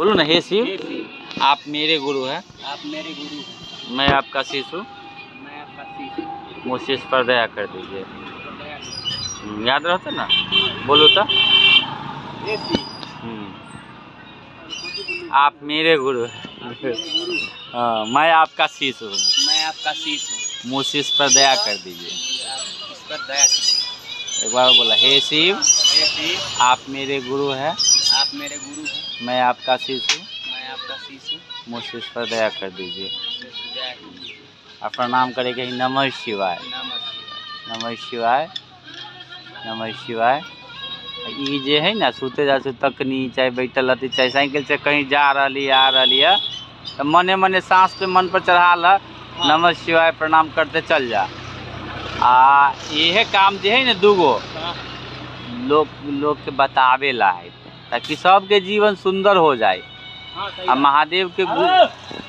बोलो ना, हे शिव हे शिव आप मेरे गुरु हैं, आप मेरे गुरु हैं, मैं आपका शिष्य हूँ, मैं आपका शिष्य हूँ, मुझसे इस पर दया कर दीजिए। दया कीजिए। याद रहता ना, बोलो तो। हे शिव आप मेरे गुरु हैं, आप मेरे गुरु हैं, हाँ मैं आपका शिष्य हूँ, मैं आपका शिष्य हूँ, मुझसे इस पर दया कर दीजिए। आप इस पर दया कीजिए। एक बार बोला, हे शिव हे शिव आप मेरे गुरु हैं, आप मेरे गुरु हैं, मैं आपका शिष्य हूँ, मैं आपका शिष्य हूँ, मुझसे इस पर दया कर दीजिए। मुझसे दया कीजिए। आप प्रणाम करेंगे, नमः शिवाय, नमस्ते। नमः शिवाय, नमः शिवाय। ये जे है ना, सुते जा तकनी चाहे बैठल रहती, चाहे साइकिल से कहीं जा रही आ रही है, तो मने मने सांस पे मन पर चढ़ा ल, नमः शिवाय प्रणाम करते चल जा। आ यह काम जो है ना दूगो लोग के बतावे ला है, ताकि सबके जीवन सुंदर हो जाए। हाँ, सही आ बात। महादेव के